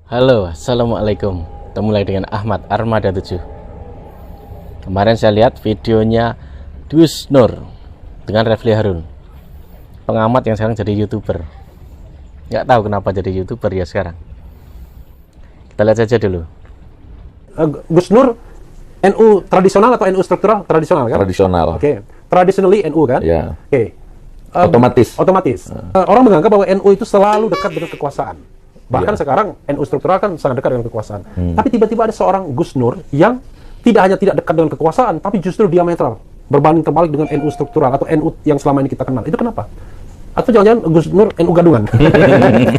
Halo, Assalamualaikum. Ketemu lagi dengan Ahmad Armada 7. Kemarin saya lihat videonya Dus Nur dengan Refli Harun, pengamat yang sekarang jadi YouTuber. Nggak tahu kenapa jadi YouTuber ya sekarang. Kita lihat saja dulu. Gus Nur, NU tradisional atau NU struktural? Tradisional kan? Tradisional. Oke. Traditionally NU kan? Ya. Oke. Otomatis. Orang menganggap bahwa NU itu selalu dekat dengan kekuasaan. Bahkan sekarang NU struktural kan sangat dekat dengan kekuasaan. Tapi tiba-tiba ada seorang Gus Nur yang tidak hanya tidak dekat dengan kekuasaan, tapi justru diametral, berbanding terbalik dengan NU struktural atau NU yang selama ini kita kenal. Itu kenapa? Atau jangan-jangan Gus Nur NU gadungan?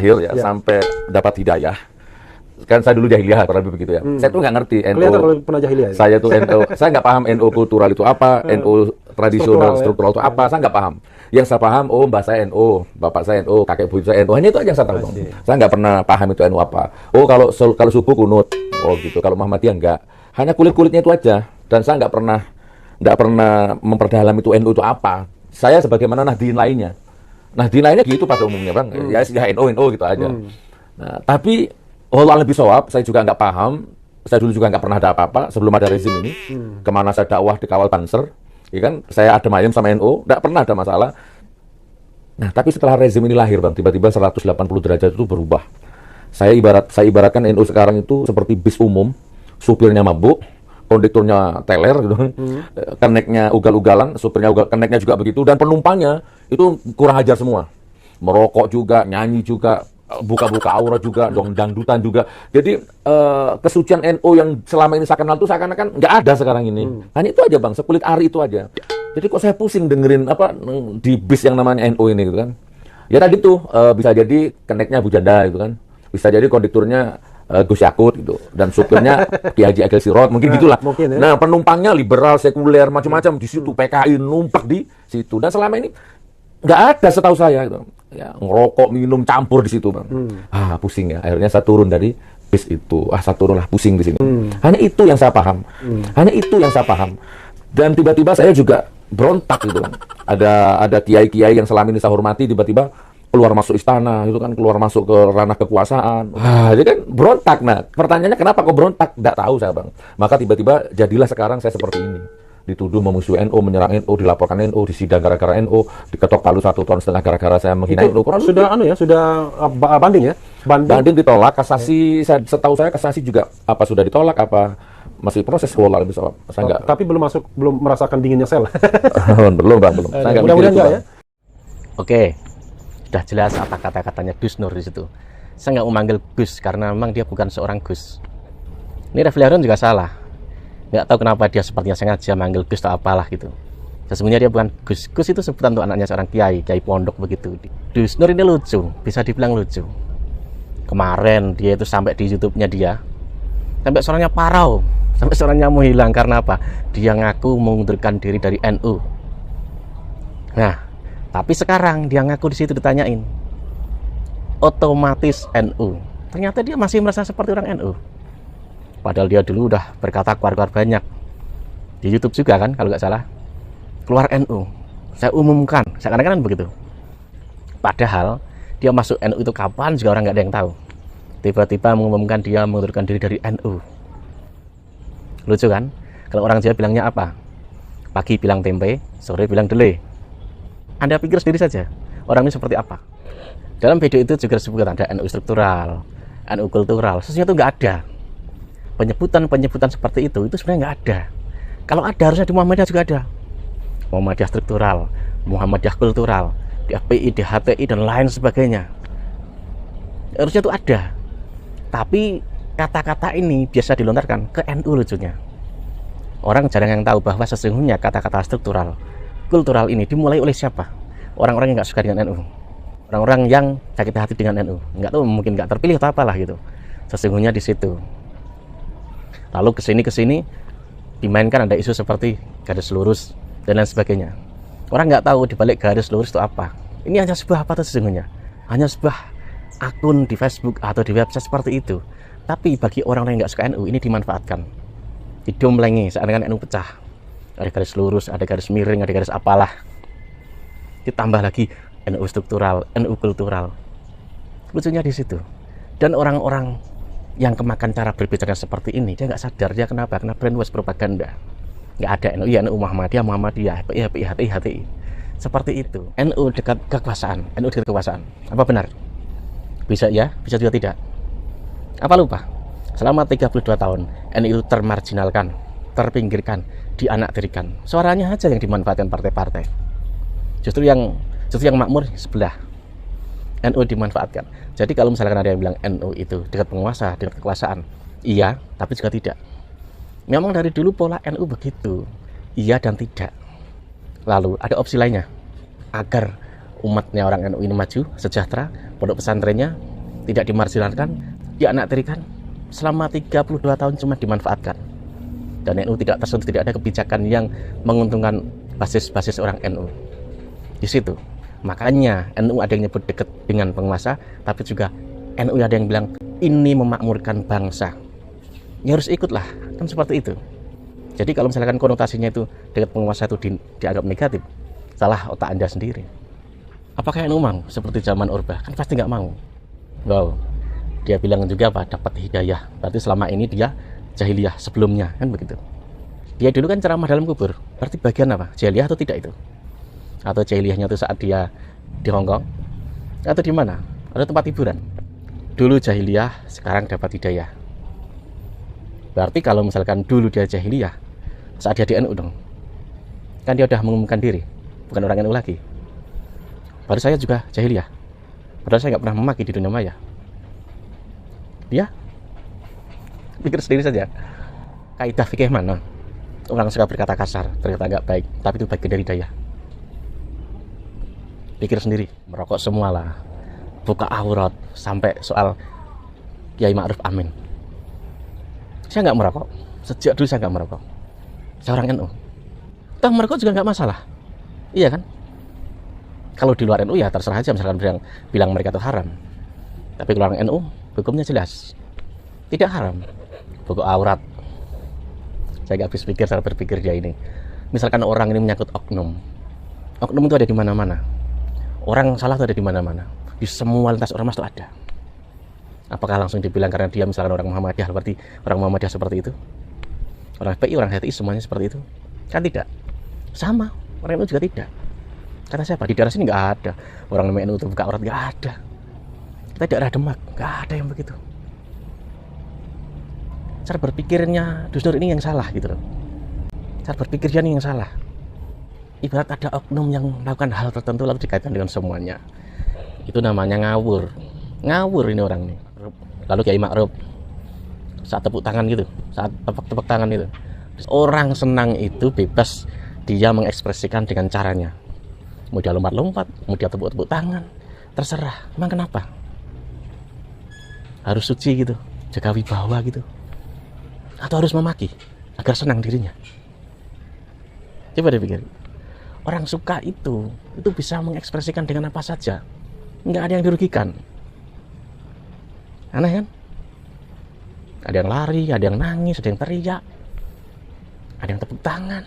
Ya. Sampai dapat hidayah. Kan saya dulu jahiliyah kurang lebih begitu ya. Saya tuh nggak ngerti NU. Kelihatan kalau pernah jahiliyah. Ya? Saya tuh NU. Saya nggak paham NU kultural itu apa, NU tradisional struktural itu apa. Saya nggak paham. Yang saya paham, mbak saya NU, bapak saya NU, kakek buyut saya NU. Hanya itu aja yang saya tahu. Saya nggak pernah paham itu NU apa. Kalau suku kunut, gitu. Kalau Muhammadiyah nggak. Hanya kulit-kulitnya itu aja. Dan saya nggak pernah memperdalam itu NU itu apa. Saya sebagaimana Nahdien lainnya. Nahdien lainnya gitu pada umumnya, Bang. Ya NU gitu aja. Nah, tapi Allah lebih sawab, saya juga nggak paham. Saya dulu juga nggak pernah ada apa-apa sebelum ada rezim ini. Kemana saya dakwah dikawal Banser, ya kan? Saya adem ayem sama NU, nggak pernah ada masalah. Nah, tapi setelah rezim ini lahir, Bang, tiba-tiba 180 derajat itu berubah. Saya ibaratkan NU sekarang itu seperti bis umum, supirnya mabuk, kondekturnya teler, gitu. Keneknya ugal-ugalan, supirnya keneknya juga begitu, dan penumpangnya itu kurang ajar semua. Merokok juga, nyanyi juga, buka-buka aurat juga, dangdutan juga. Jadi kesucian NU yang selama ini saya kenal itu seakan-akan nggak ada sekarang ini. Hanya itu aja, Bang, sekulit ari itu aja. Jadi kok saya pusing dengerin apa di bis yang namanya NU ini gitu kan. Ya tadi tuh bisa jadi keneknya Bu Janda gitu kan. Bisa jadi kondekturnya Gus Yakut gitu, dan supirnya Ki Haji Agil Sirot, mungkin gitulah. Mungkin, ya. Nah, penumpangnya liberal, sekuler, macam-macam di situ, PKI numpak di situ. Dan selama ini nggak ada setahu saya gitu. Ya, ngerokok, minum, campur di situ, Bang. Pusing ya. Akhirnya saya turun dari bis itu. Saya turunlah pusing di sini. Hanya itu yang saya paham. Hanya itu yang saya paham. Dan tiba-tiba saya juga berontak gitu, Bang. Ada kiai-kiai yang selama ini saya hormati tiba-tiba keluar masuk istana, itu kan keluar masuk ke ranah kekuasaan. Jadi kan berontak. Nah, pertanyaannya kenapa kok berontak? Nggak tahu saya, Bang. Maka tiba-tiba jadilah sekarang saya seperti ini. Dituduh memusuhi NU, menyerang NU, dilaporkan NU, disidang gara-gara NU, diketok palu 1,5 tahun gara-gara saya menghina NU. Sudah banding ya? Banding ditolak, kasasi, setahu saya kasasi juga sudah ditolak, masih proses. Saya enggak. Tapi belum merasakan dinginnya sel. belum, Bang, belum. Saya enggak mudah-mudahan enggak ya. Oke, sudah jelas apa kata-katanya Gus Nur di situ. Saya nggak mau manggil Gus karena memang dia bukan seorang Gus. Ini Refli Harun juga salah. Nggak tahu kenapa dia sepertinya sengaja manggil Gus atau apalah gitu. Sesungguhnya dia bukan Gus. Gus itu sebutan untuk anaknya seorang kiai pondok begitu. Dus Nur ini lucu, bisa dibilang lucu. Kemarin dia itu sampai di YouTube-nya dia, sampai suaranya parau, sampai suaranya mau hilang karena apa? Dia ngaku mengundurkan diri dari NU. Nah, tapi sekarang dia ngaku di situ ditanyain, otomatis NU. Ternyata dia masih merasa seperti orang NU. Padahal dia dulu udah berkata keluar banyak di YouTube juga kan, kalau nggak salah. Keluar NU, saya umumkan, seakan-akan begitu. Padahal dia masuk NU itu kapan juga orang nggak ada yang tahu. Tiba-tiba mengumumkan dia mengundurkan diri dari NU. Lucu kan? Kalau orang Jawa bilangnya apa? Pagi bilang tempe, sore bilang dele. Anda pikir sendiri saja, orang ini seperti apa? Dalam video itu juga disebutkan ada NU struktural, NU kultural, sesungguhnya itu nggak ada. Penyebutan seperti itu sebenarnya nggak ada. Kalau ada, harusnya di Muhammadiyah juga ada. Muhammadiyah struktural, Muhammadiyah kultural, di FPI, di HTI, dan lain sebagainya. Harusnya itu ada. Tapi kata-kata ini biasa dilontarkan ke NU lucunya. Orang jarang yang tahu bahwa sesungguhnya kata-kata struktural, kultural ini dimulai oleh siapa? Orang-orang yang nggak suka dengan NU. Orang-orang yang sakit hati dengan NU. Nggak tahu, mungkin nggak terpilih atau apalah gitu. Sesungguhnya di situ. Lalu kesini dimainkan ada isu seperti garis lurus dan lain sebagainya. Orang nggak tahu di balik garis lurus itu apa. Ini hanya sebuah apa sesungguhnya? Hanya sebuah akun di Facebook atau di website seperti itu. Tapi bagi orang-orang yang nggak suka NU, ini dimanfaatkan, didomlengi seakan-akan NU pecah. Ada garis lurus, ada garis miring, ada garis apalah. Ditambah lagi NU struktural, NU kultural. Lucunya di situ. Dan orang-orang yang kemakan cara berbicara seperti ini, dia nggak sadar. Dia kenapa? Karena brainwash propaganda. Nggak ada NU, ya NU Muhammadiyah, HPI, HTI. Seperti itu. NU dekat kekuasaan. NU dekat kekuasaan. Apa benar? Bisa ya, bisa juga tidak. Apa lupa? Selama 32 tahun, NU itu termarginalkan, terpinggirkan, dianaktirikan. Suaranya aja yang dimanfaatkan partai-partai. Justru yang makmur sebelah. NU dimanfaatkan. Jadi kalau misalkan ada yang bilang NU itu dekat penguasa, dekat kekuasaan, iya, tapi juga tidak. Memang dari dulu pola NU begitu, iya dan tidak. Lalu ada opsi lainnya, agar umatnya orang NU ini maju, sejahtera, pondok pesantrennya tidak dimarginalkan, dianaktirikan. Selama 32 tahun cuma dimanfaatkan. Dan NU tidak tersentuh, tidak ada kebijakan yang menguntungkan basis-basis orang NU. Di situ. Makanya NU ada yang nyebut dekat dengan penguasa, tapi juga NU ada yang bilang ini memakmurkan bangsa. Ya harus ikutlah, kan seperti itu. Jadi kalau misalkan konotasinya itu dekat penguasa itu dianggap negatif, salah otak Anda sendiri. Apakah NU mau seperti zaman Orba? Kan pasti nggak mau. Wow, dia bilang juga apa? Dapat hidayah. Berarti selama ini dia jahiliyah sebelumnya, kan begitu. Dia dulu kan ceramah dalam kubur. Berarti bagian apa? Jahiliyah atau tidak itu? Atau jahiliyahnya itu saat dia di Hongkong atau di mana? Ada tempat hiburan. Dulu jahiliyah, sekarang dapat hidayah. Berarti kalau misalkan dulu dia jahiliyah, saat dia di NU dong, kan dia udah mengumumkan diri bukan orang NU lagi. Baru saya juga jahiliyah, padahal saya nggak pernah memaki di dunia maya. Dia pikir sendiri saja. Kaidah fikih mana? Orang suka berkata kasar, berkata nggak baik, tapi itu bagian dari hidayah. Pikir sendiri, merokok semualah, buka aurat, sampai soal Kiai Ma'ruf Amin. Saya nggak merokok, sejak dulu saya nggak merokok. Saya orang NU. Toh merokok juga nggak masalah, iya kan? Kalau di luar NU ya terserah aja, misalkan bilang mereka itu haram. Tapi kalau orang NU, hukumnya jelas, tidak haram. Buka aurat. Saya nggak habis pikir, saya berpikir dia ini. Misalkan orang ini menyangkut oknum. Oknum itu ada di mana-mana. Orang salah itu ada di mana-mana. Di semua lintas ormas itu ada. Apakah langsung dibilang karena dia misalkan orang Muhammadiyah, berarti orang Muhammadiyah seperti itu? Orang HPI, orang HTI semuanya seperti itu? Kan tidak. Sama, orang NU juga tidak. Kata siapa? Di daerah sini nggak ada. Orang NU itu buka aurat, nggak ada. Kita daerah Demak, nggak ada yang begitu. Cara berpikirnya Gus Nur ini yang salah gitu loh. Cara berpikirnya ini yang salah. Ibarat ada oknum yang melakukan hal tertentu lalu dikaitkan dengan semuanya. Itu namanya ngawur. Ngawur ini orang ini. Lalu Kiai Ma'ruf saat tepuk tangan gitu, saat tepuk tangan itu, orang senang itu bebas dia mengekspresikan dengan caranya. Mau dia lompat-lompat, mau dia tepuk-tepuk tangan, terserah. Emang kenapa? Harus suci gitu, jaga wibawa gitu, atau harus memaki agar senang dirinya? Coba dipikir. Orang suka itu bisa mengekspresikan dengan apa saja, nggak ada yang dirugikan. Aneh kan? Ada yang lari, ada yang nangis, ada yang teriak, ada yang tepuk tangan,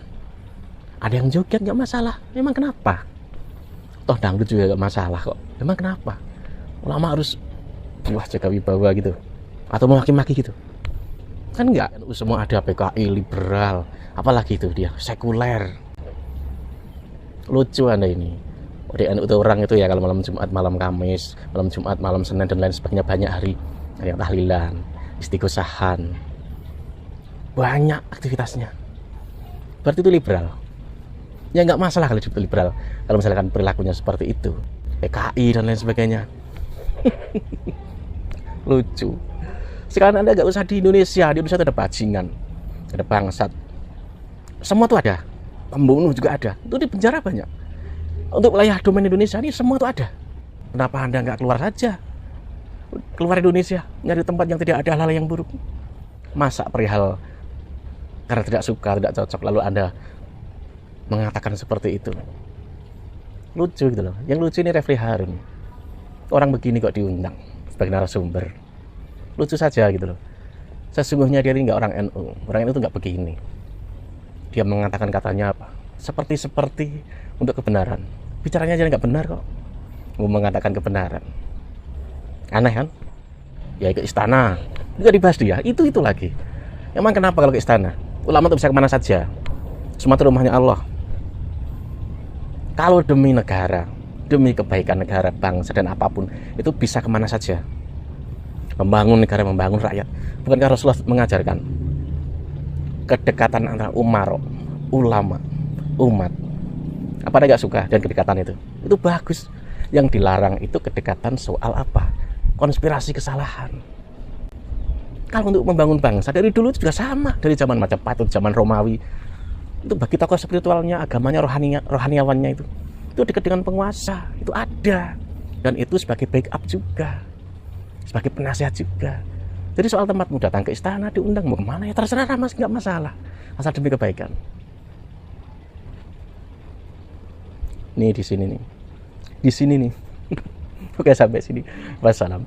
ada yang joget, nggak masalah. Memang kenapa? Toh dangdut juga nggak masalah kok. Memang kenapa? Ulama harus jaga wibawa gitu, atau memaki-maki gitu? Kan nggak. Semua ada, PKI, liberal, apalagi itu dia sekuler. Lucu Anda ini. Di NU itu orang itu ya kalau malam Jumat, malam Kamis, malam Jumat, malam Senin dan lain sebagainya, banyak hari, ada yang tahlilan, istighosahan, banyak aktivitasnya. Berarti itu liberal. Ya nggak masalah kalau disebut liberal kalau misalkan perilakunya seperti itu. PKI dan lain sebagainya. Lucu. Sekarang Anda nggak usah di Indonesia itu ada bajingan, ada bangsat, semua tuh ada. Pembunuh juga ada, itu di penjara banyak. Untuk wilayah domain Indonesia ini semua itu ada. Kenapa Anda nggak keluar saja? Keluar Indonesia, nyari tempat yang tidak ada hal-hal yang buruk. Masa perihal karena tidak suka, tidak cocok, lalu Anda mengatakan seperti itu? Lucu gitu loh. Yang lucu ini Refli Harun. Orang begini kok diundang sebagai narasumber. Lucu saja gitu loh. Sesungguhnya dia ini nggak orang NU. Orang NU itu nggak begini. Dia mengatakan katanya apa? Seperti untuk kebenaran. Bicaranya aja nggak benar kok. Mau mengatakan kebenaran. Aneh kan? Ya ke istana, Juga dibahas dia, itu lagi. Emang kenapa kalau ke istana? Ulama itu bisa kemana saja. Semua itu rumahnya Allah. Kalau demi negara, demi kebaikan negara, bangsa dan apapun, itu bisa kemana saja. Membangun negara, membangun rakyat. Bukankah Rasulullah mengajarkan kedekatan antara umaro, ulama, umat? Apa Anda nggak suka dan kedekatan itu? Itu bagus. Yang dilarang itu kedekatan soal apa? Konspirasi kesalahan. Kalau untuk membangun bangsa dari dulu itu juga sama, dari zaman Majapahit, zaman Romawi. Itu bagi tokoh spiritualnya, agamanya, rohaniawannya itu dekat dengan penguasa, itu ada. Dan itu sebagai backup juga, sebagai penasihat juga. Jadi soal tempatmu datang ke istana, diundang mau kemana ya terserah, mas, nggak masalah, asal demi kebaikan. Nih di sini nih. Oke, sampai sini. Wassalam.